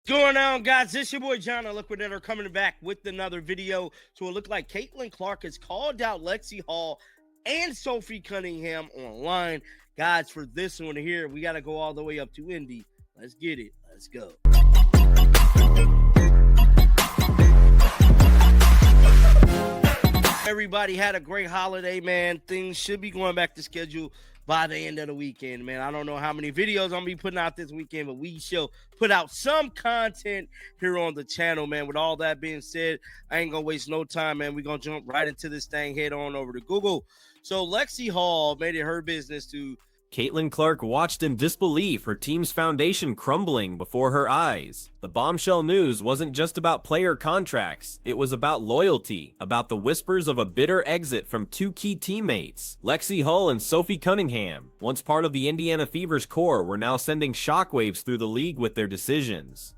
Going on, guys? This your boy John, a Liquidator, coming back with another video. So it looked like Caitlin Clark has called out Lexie Hall and Sophie Cunningham online. Guys, for this one here, we got to go all the way up to Indy. Let's get it. Let's go. Everybody had a great holiday, man. Things should be going back to schedule by the end of the weekend, man. I don't know how many videos I'm going to be putting out this weekend, but we shall put out some content here on the channel, man. With all that being said, I ain't going to waste no time, man. We're going to jump right into this thing, head on over to Google. So Lexie Hall made it her business to... Caitlin Clark watched in disbelief her team's foundation crumbling before her eyes. The bombshell news wasn't just about player contracts, it was about loyalty, about the whispers of a bitter exit from two key teammates. Lexie Hall and Sophie Cunningham, once part of the Indiana Fever's core, were now sending shockwaves through the league with their decisions.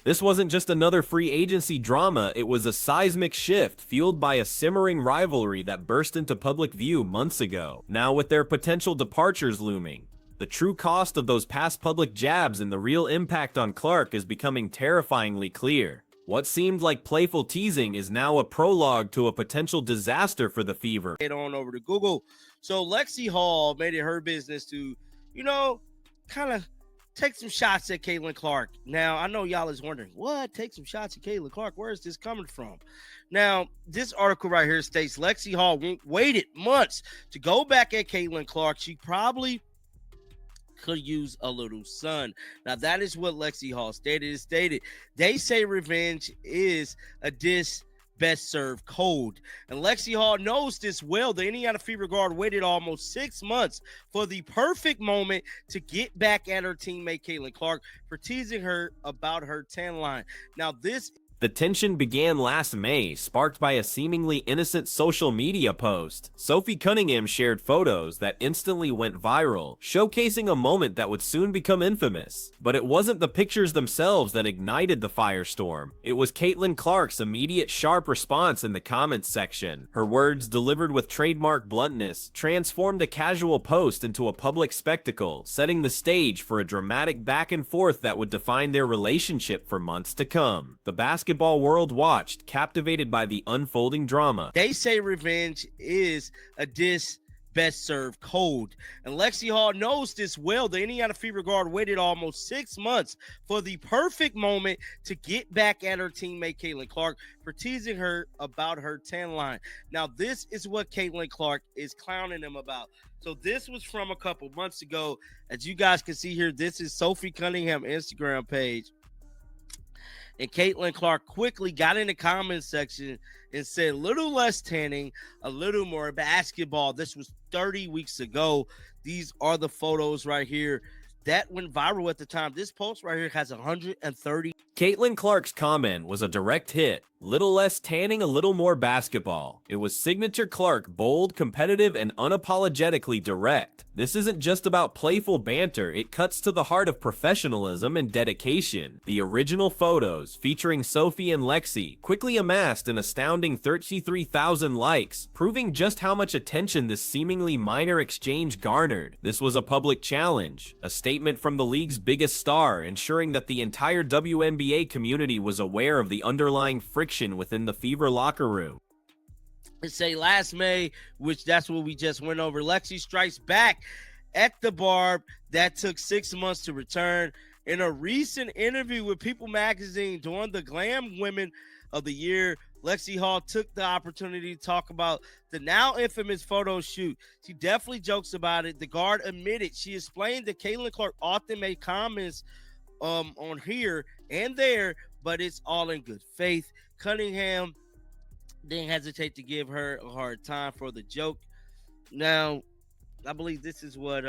This wasn't just another free agency drama, it was a seismic shift fueled by a simmering rivalry that burst into public view months ago. Now with their potential departures looming, the true cost of those past public jabs and the real impact on Clark is becoming terrifyingly clear. What seemed like playful teasing is now a prologue to a potential disaster for the Fever. Head on over to Google. So Lexie Hall made it her business to, kind of take some shots at Caitlin Clark. Now, I know y'all is wondering, what? Take some shots at Caitlin Clark? Where is this coming from? Now, this article right here states Lexie Hall waited months to go back at Caitlin Clark. She probably could use a little sun. Now, that is what Lexie Hall stated. It stated, they say revenge is a dish best served cold. And Lexie Hall knows this well. The Indiana Fever guard waited almost 6 months for the perfect moment to get back at her teammate Caitlin Clark for teasing her about her tan line. Now The tension began last May, sparked by a seemingly innocent social media post. Sophie Cunningham shared photos that instantly went viral, showcasing a moment that would soon become infamous. But it wasn't the pictures themselves that ignited the firestorm. It was Caitlin Clark's immediate sharp response in the comments section. Her words, delivered with trademark bluntness, transformed a casual post into a public spectacle, setting the stage for a dramatic back and forth that would define their relationship for months to come. The basketball world watched, captivated by the unfolding drama. They say revenge is a dish best served cold. And Lexie Hall knows this well. The Indiana Fever guard waited almost 6 months for the perfect moment to get back at her teammate Caitlin Clark for teasing her about her tan line. Now, this is what Caitlin Clark is clowning them about. So this was from a couple months ago. As you guys can see here, this is Sophie Cunningham Instagram page. And Caitlin Clark quickly got in the comments section and said, little less tanning, a little more basketball. This was 30 weeks ago. These are the photos right here that went viral at the time. This post right here has 130. Caitlin Clark's comment was a direct hit. Little less tanning, a little more basketball. It was signature Clark, bold, competitive, and unapologetically direct. This isn't just about playful banter, it cuts to the heart of professionalism and dedication. The original photos, featuring Sophie and Lexie, quickly amassed an astounding 33,000 likes, proving just how much attention this seemingly minor exchange garnered. This was a public challenge, a statement from the league's biggest star, ensuring that the entire WNBA community was aware of the underlying friction within the Fever locker room. It say last May, which that's what we just went over, Lexie strikes back at the barb that took 6 months to return. In a recent interview with People magazine during the Glam Women of the Year, Lexie Hall took the opportunity to talk about the now infamous photo shoot. She definitely jokes about it. The guard admitted she explained that Caitlin Clark often made comments on here and there, but it's all in good faith. Cunningham didn't hesitate to give her a hard time for the joke. Now, I believe this is what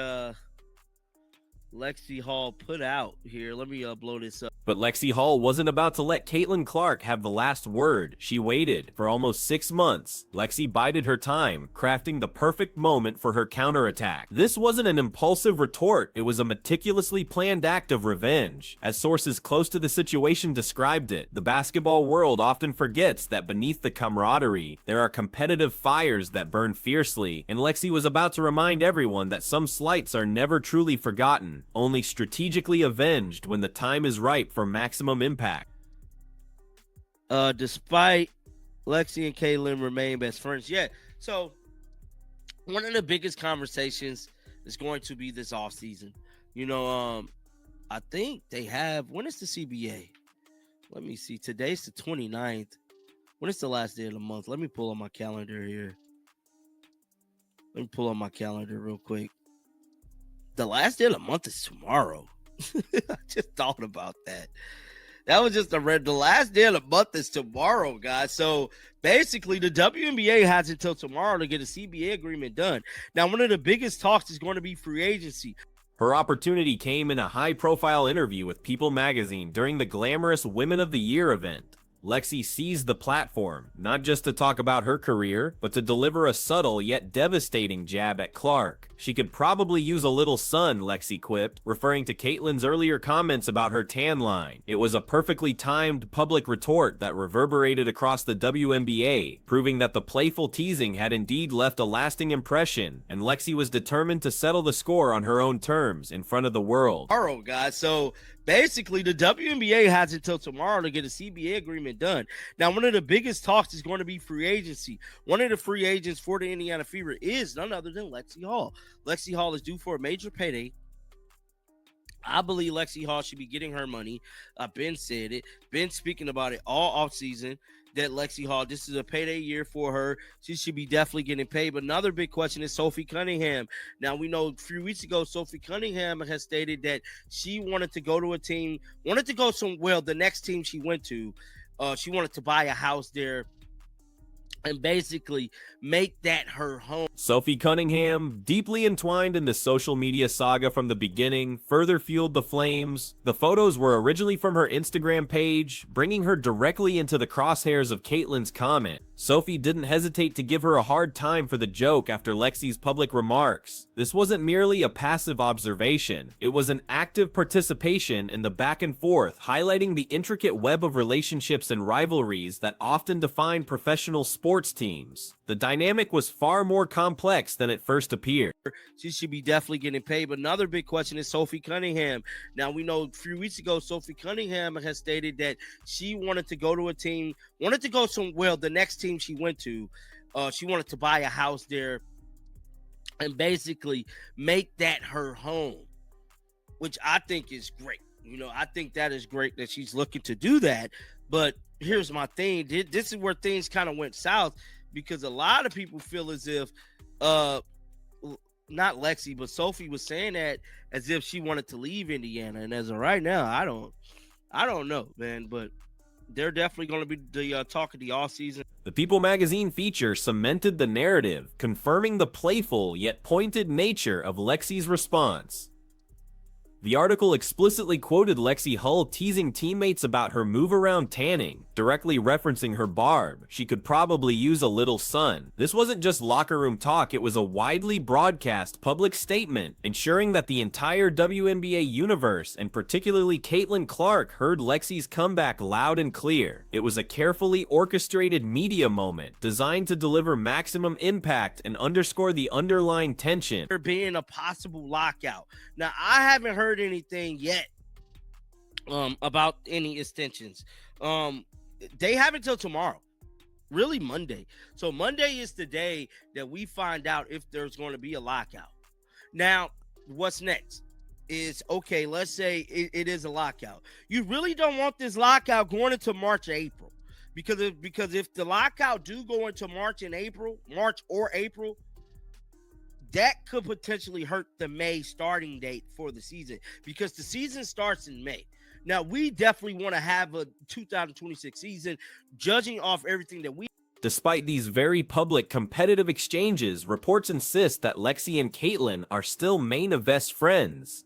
Lexie Hall put out here. Let me blow this up. But Lexie Hall wasn't about to let Caitlin Clark have the last word. She waited for almost 6 months. Lexie bided her time, crafting the perfect moment for her counterattack. This wasn't an impulsive retort, it was a meticulously planned act of revenge. As sources close to the situation described it, the basketball world often forgets that beneath the camaraderie, there are competitive fires that burn fiercely, and Lexie was about to remind everyone that some slights are never truly forgotten. win, only strategically avenged when the time is ripe for maximum impact. Despite Lexie and Caitlyn remain best friends. Yeah, so one of the biggest conversations is going to be this offseason. I think they have, when is the CBA? Let me see. Today's the 29th. When is the last day of the month? Let me pull up my calendar here. Let me pull up my calendar real quick. The last day of the month is tomorrow. I just thought about that. That was just the last day of the month is tomorrow, guys. So basically, the WNBA has until tomorrow to get a CBA agreement done. Now, one of the biggest talks is going to be free agency. Her opportunity came in a high-profile interview with People magazine during the glamorous Women of the Year event. Lexie seized the platform, not just to talk about her career, but to deliver a subtle yet devastating jab at Clark. She could probably use a little sun, Lexie quipped, referring to Caitlyn's earlier comments about her tan line. It was a perfectly timed public retort that reverberated across the WNBA, proving that the playful teasing had indeed left a lasting impression, and Lexie was determined to settle the score on her own terms in front of the world. Tomorrow, guys. So basically, the WNBA has until tomorrow to get a CBA agreement done. Now, one of the biggest talks is going to be free agency. One of the free agents for the Indiana Fever is none other than Lexie Hall. Lexie Hall is due for a major payday. I believe Lexie Hall should be getting her money. Ben said it. Ben speaking about it all offseason, that Lexie Hall, this is a payday year for her. She should be definitely getting paid. But another big question is SOPHIE Cunningham. Now, we know a few weeks ago, SOPHIE Cunningham has stated that she wanted to go to a team, the next team she went to, she wanted to buy a house there and basically make that her home. SOPHIE Cunningham, deeply entwined in the social media saga from the beginning, further fueled the flames. The photos were originally from her Instagram page, bringing her directly into the crosshairs of Caitlyn's comment. SOPHIE didn't hesitate to give her a hard time for the joke after Lexie's public remarks. This wasn't merely a passive observation, it was an active participation in the back and forth, highlighting the intricate web of relationships and rivalries that often define professional sports teams. The dynamic was far more complex than it first appeared. She should be definitely getting paid. But another big question is SOPHIE Cunningham. Now, we know a few weeks ago, SOPHIE Cunningham has stated that she wanted to go to a team, the next team she went to, she wanted to buy a house there and basically make that her home, which I think is great. I think that is great that she's looking to do that. But here's my thing. This is where things kind of went south, because a lot of people feel as if, not Lexie, but SOPHIE was saying that as if she wanted to leave Indiana. And as of right now, I don't know, man. But they're definitely going to be the talk of the offseason. The People magazine feature cemented the narrative, confirming the playful yet pointed nature of Lexie's response. The article explicitly quoted Lexie Hull teasing teammates about her move around tanning, directly referencing her barb. She could probably use a little sun. This wasn't just locker room talk, it was a widely broadcast public statement, ensuring that the entire WNBA universe, and particularly Caitlin Clark, heard Lexie's comeback loud and clear. It was a carefully orchestrated media moment, designed to deliver maximum impact and underscore the underlying tension. There being a possible lockout. Now, I haven't heard anything yet about any extensions. They have until tomorrow, really Monday. So Monday is the day that we find out if there's going to be a lockout. Now, what's next is, okay, let's say it is a lockout. You really don't want this lockout going into March or April, because if the lockout do go into March or April, that could potentially hurt the May starting date for the season, because the season starts in May. Now, we definitely want to have a 2026 season, judging off everything that we. Despite these very public competitive exchanges, reports insist that Lexie and Caitlyn are still main of best friends.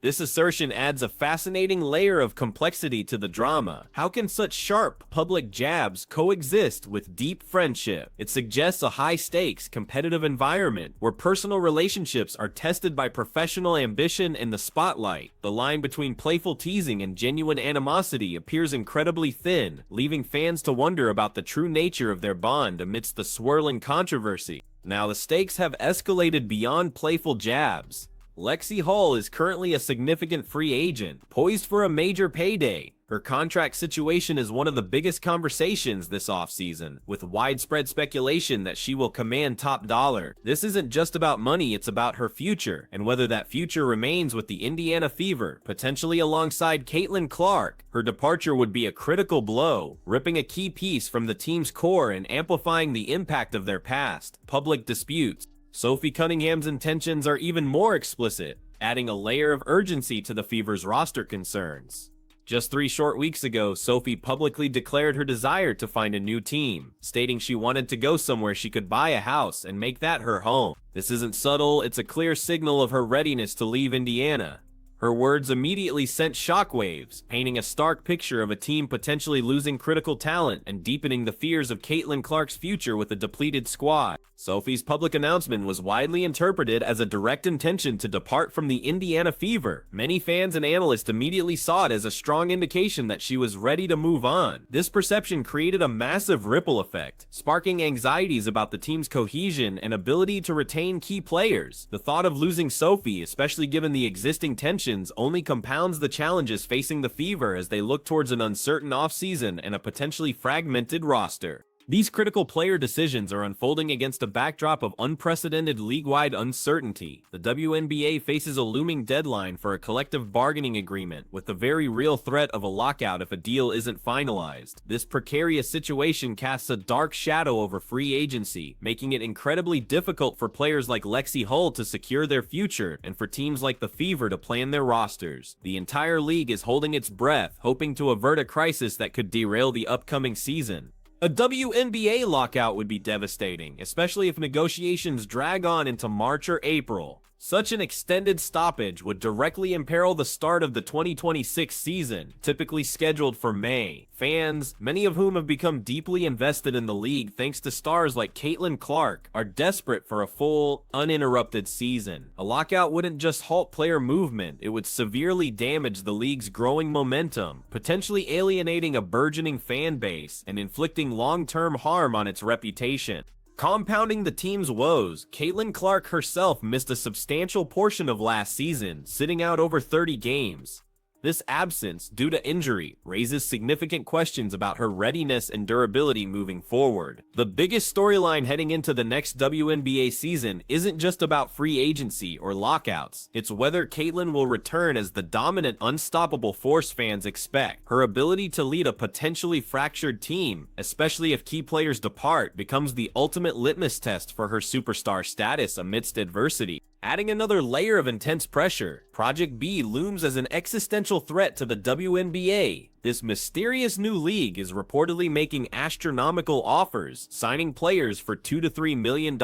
This assertion adds a fascinating layer of complexity to the drama. How can such sharp public jabs coexist with deep friendship? It suggests a high-stakes, competitive environment where personal relationships are tested by professional ambition and the spotlight. The line between playful teasing and genuine animosity appears incredibly thin, leaving fans to wonder about the true nature of their bond amidst the swirling controversy. Now, the stakes have escalated beyond playful jabs. Lexie Hull is currently a significant free agent, poised for a major payday. Her contract situation is one of the biggest conversations this offseason, with widespread speculation that she will command top dollar. This isn't just about money, it's about her future, and whether that future remains with the Indiana Fever, potentially alongside Caitlin Clark. Her departure would be a critical blow, ripping a key piece from the team's core and amplifying the impact of their past public disputes. Sophie Cunningham's intentions are even more explicit, adding a layer of urgency to the Fever's roster concerns. Just 3 short weeks ago, Sophie publicly declared her desire to find a new team, stating she wanted to go somewhere she could buy a house and make that her home. This isn't subtle, it's a clear signal of her readiness to leave Indiana. Her words immediately sent shockwaves, painting a stark picture of a team potentially losing critical talent and deepening the fears of Caitlin Clark's future with a depleted squad. Sophie's public announcement was widely interpreted as a direct intention to depart from the Indiana Fever. Many fans and analysts immediately saw it as a strong indication that she was ready to move on. This perception created a massive ripple effect, sparking anxieties about the team's cohesion and ability to retain key players. The thought of losing Sophie, especially given the existing tensions, only compounds the challenges facing the Fever as they look towards an uncertain offseason and a potentially fragmented roster. These critical player decisions are unfolding against a backdrop of unprecedented league-wide uncertainty. The WNBA faces a looming deadline for a collective bargaining agreement, with the very real threat of a lockout if a deal isn't finalized. This precarious situation casts a dark shadow over free agency, making it incredibly difficult for players like Lexie Hull to secure their future and for teams like the Fever to plan their rosters. The entire league is holding its breath, hoping to avert a crisis that could derail the upcoming season. A WNBA lockout would be devastating, especially if negotiations drag on into March or April. Such an extended stoppage would directly imperil the start of the 2026 season, typically scheduled for May. Fans, many of whom have become deeply invested in the league thanks to stars like Caitlin Clark, are desperate for a full, uninterrupted season. A lockout wouldn't just halt player movement, it would severely damage the league's growing momentum, potentially alienating a burgeoning fan base and inflicting long-term harm on its reputation. Compounding the team's woes, Caitlin Clark herself missed a substantial portion of last season, sitting out over 30 games. This absence, due to injury, raises significant questions about her readiness and durability moving forward. The biggest storyline heading into the next WNBA season isn't just about free agency or lockouts, it's whether Caitlin will return as the dominant, unstoppable force fans expect. Her ability to lead a potentially fractured team, especially if key players depart, becomes the ultimate litmus test for her superstar status amidst adversity. Adding another layer of intense pressure, Project B looms as an existential threat to the WNBA. This mysterious new league is reportedly making astronomical offers, signing players for $2 to $3 million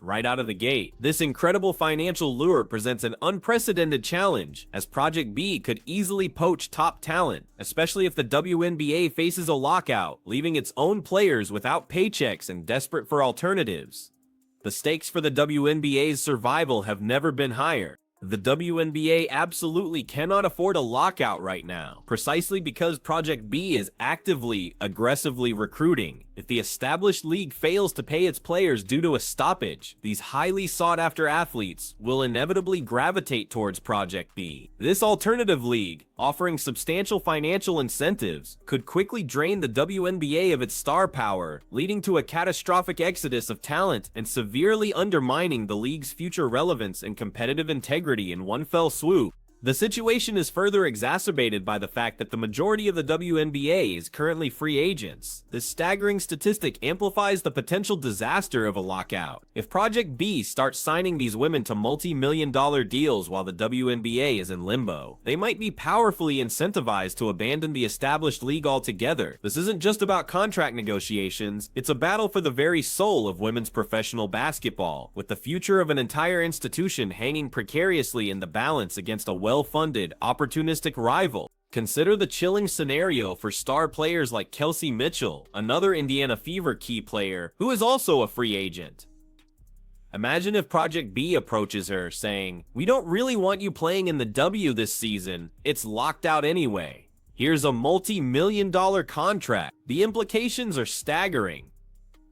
right out of the gate. This incredible financial lure presents an unprecedented challenge, as Project B could easily poach top talent, especially if the WNBA faces a lockout, leaving its own players without paychecks and desperate for alternatives. The stakes for the WNBA's survival have never been higher. The WNBA absolutely cannot afford a lockout right now, precisely because Project B is actively, aggressively recruiting. If the established league fails to pay its players due to a stoppage, these highly sought-after athletes will inevitably gravitate towards Project B. This alternative league, offering substantial financial incentives, could quickly drain the WNBA of its star power, leading to a catastrophic exodus of talent and severely undermining the league's future relevance and competitive integrity in one fell swoop. The situation is further exacerbated by the fact that the majority of the WNBA is currently free agents. This staggering statistic amplifies the potential disaster of a lockout. If Project B starts signing these women to multi-million-dollar deals while the WNBA is in limbo, they might be powerfully incentivized to abandon the established league altogether. This isn't just about contract negotiations, it's a battle for the very soul of women's professional basketball, with the future of an entire institution hanging precariously in the balance against a well-funded, opportunistic rival. Consider the chilling scenario for star players like Kelsey Mitchell, another Indiana Fever key player, who is also a free agent. Imagine if Project B approaches her saying, "We don't really want you playing in the W this season, it's locked out anyway. Here's a multi-million-dollar contract." The implications are staggering.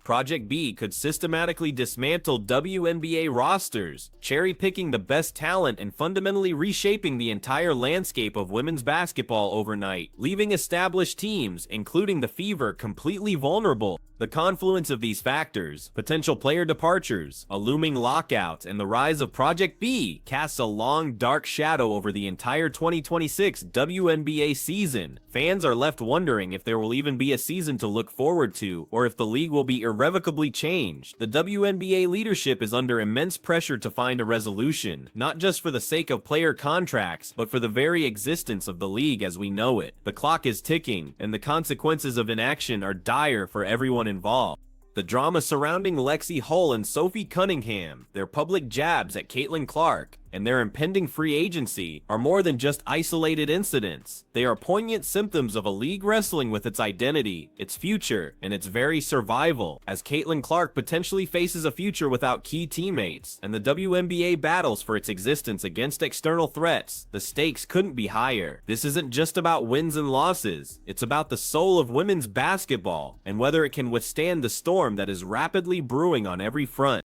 Project B could systematically dismantle WNBA rosters, cherry-picking the best talent and fundamentally reshaping the entire landscape of women's basketball overnight, leaving established teams, including the Fever, completely vulnerable. The confluence of these factors, potential player departures, a looming lockout, and the rise of Project B casts a long, dark shadow over the entire 2026 WNBA season. Fans are left wondering if there will even be a season to look forward to, or if the league will be irrevocably changed. The WNBA leadership is under immense pressure to find a resolution, not just for the sake of player contracts, but for the very existence of the league as we know it. The clock is ticking, and the consequences of inaction are dire for everyone involved. The drama surrounding Lexie Hull and Sophie Cunningham, their public jabs at Caitlin Clark, and their impending free agency are more than just isolated incidents. They are poignant symptoms of a league wrestling with its identity, its future, and its very survival, as Caitlin Clark potentially faces a future without key teammates, and the WNBA battles for its existence against external threats. The stakes couldn't be higher. This isn't just about wins and losses, it's about the soul of women's basketball, and whether it can withstand the storm that is rapidly brewing on every front.